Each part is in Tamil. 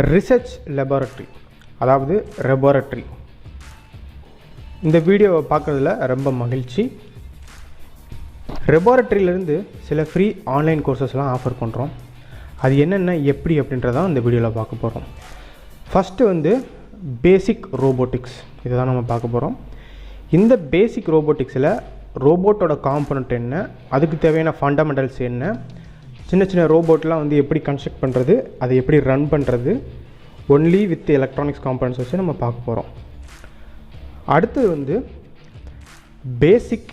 ரிசர்ச் லெபார்ட்டரி அதாவது ரொபார்ட்டரி. இந்த வீடியோவை பார்க்குறதுல ரொம்ப மகிழ்ச்சி. ரொபார்ட்டரியிலேருந்து சில ஃப்ரீ ஆன்லைன் கோர்சஸ்லாம் ஆஃபர் பண்ணுறோம். அது என்னென்ன எப்படி அப்படின்றதான் இந்த வீடியோவில் பார்க்க போகிறோம். ஃபஸ்ட்டு பேசிக் ரோபோட்டிக்ஸ் இதை தான் நம்ம பார்க்க போகிறோம். இந்த பேசிக் ரோபோட்டிக்ஸில் ரோபோட்டோட காம்பனண்ட் என்ன, அதுக்கு தேவையான ஃபண்டமெண்டல்ஸ் என்ன, சின்ன சின்ன ரோபோட்லாம் எப்படி கன்ஸ்ட்ரக்ட் பண்ணுறது, அதை எப்படி ரன் பண்ணுறது, ஒன்லி வித் எலக்ட்ரானிக்ஸ் காம்பனண்ட்ஸ் வச்சு நம்ம பார்க்க போகிறோம். அடுத்தது பேசிக்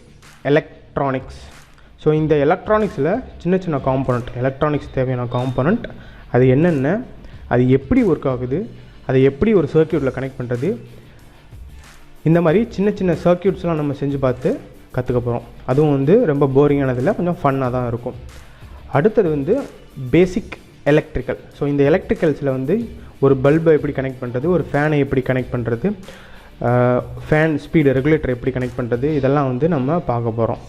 எலக்ட்ரானிக்ஸ். ஸோ இந்த எலக்ட்ரானிக்ஸில் சின்ன சின்ன காம்பனண்ட், எலக்ட்ரானிக்ஸ் தேவையான காம்பனண்ட் அது என்னென்ன, அது எப்படி ஒர்க் ஆகுது, அதை எப்படி ஒரு சர்க்யூட்டில் கனெக்ட் பண்ணுறது, இந்த மாதிரி சின்ன சின்ன சர்க்யூட்ஸ்லாம் நம்ம செஞ்சு பார்த்து கற்றுக்க போகிறோம். அதுவும் ரொம்ப போரிங்கானதில் கொஞ்சம் ஃபன்னாக தான் இருக்கும். அடுத்தது பேசிக் எலக்ட்ரிக்கல். ஸோ இந்த எலக்ட்ரிக்கல்ஸில் ஒரு பல்பை எப்படி கனெக்ட் பண்ணுறது, ஒரு ஃபேனை எப்படி கனெக்ட் பண்ணுறது, ஃபேன் ஸ்பீடு ரெகுலேட்டர் எப்படி கனெக்ட் பண்ணுறது, இதெல்லாம் நம்ம பார்க்க போகிறோம்.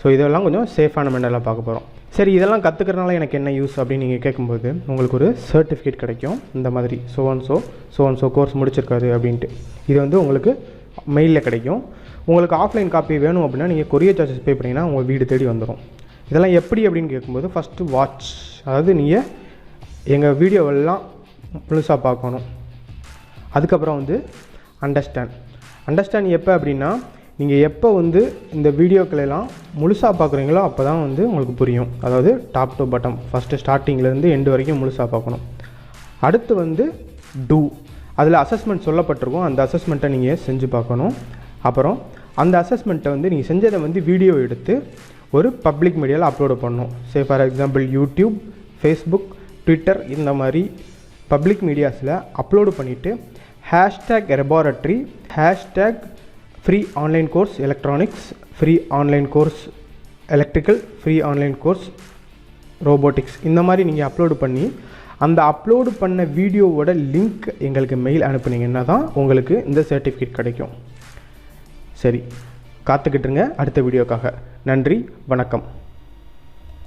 ஸோ இதெல்லாம் கொஞ்சம் சேஃபான மெண்டலாக பார்க்க போகிறோம். சரி, இதெல்லாம் கற்றுக்கிறதுனால எனக்கு என்ன யூஸ் அப்படின்னு நீங்கள் கேட்கும்போது உங்களுக்கு ஒரு சர்டிஃபிகேட் கிடைக்கும். இந்த மாதிரி ஸோ கோர்ஸ் முடிச்சிருக்காரு அப்படின்ட்டு இது உங்களுக்கு மெயிலில் கிடைக்கும். உங்களுக்கு ஆஃப்லைன் காப்பி வேணும் அப்படின்னா நீங்கள் கொரியர் சார்ஜஸ் பே பண்ணிங்கன்னா உங்கள் வீடு தேடி வந்துடும். இதெல்லாம் எப்படி அப்படின்னு கேட்கும்போது ஃபஸ்ட்டு வாட்ச், அதாவது நீங்கள் எங்கள் வீடியோவெல்லாம் முழுசாக பார்க்கணும். அதுக்கப்புறம் அண்டர்ஸ்டாண்ட் எப்போ அப்படின்னா நீங்கள் எப்போ இந்த வீடியோக்களெல்லாம் முழுசாக பார்க்குறீங்களோ அப்போ தான் உங்களுக்கு புரியும். அதாவது டாப் டு பாட்டம் ஃபஸ்ட்டு ஸ்டார்டிங்லேருந்து எண்டு வரைக்கும் முழுசாக பார்க்கணும். அடுத்து டூ, அதில் அசஸ்மெண்ட் சொல்லப்பட்டிருக்கும். அந்த அசஸ்மெண்ட்டை நீங்கள் செஞ்சு பார்க்கணும். அப்புறம் அந்த அசஸ்மெண்ட்டை நீங்கள் செஞ்சதை வீடியோ எடுத்து ஒரு பப்ளிக் மீடியாவில் அப்லோடு பண்ணணும். For example YouTube, Facebook, Twitter, இந்த மாதிரி பப்ளிக் மீடியாஸில் அப்லோடு பண்ணிவிட்டு #ரொபார்ட்டரி, free online course electronics, free online course electrical, free online course robotics, இந்த மாதிரி நீங்கள் அப்லோடு பண்ணி அந்த அப்லோடு பண்ண வீடியோவோட லிங்க் எங்களுக்கு மெயில் அனுப்புனீங்கன்னா தான் உங்களுக்கு இந்த சர்டிஃபிகேட் கிடைக்கும். சரி, காத்துக்கிட்டுருங்க அடுத்த வீடியோக்காக. நன்றி, வணக்கம்.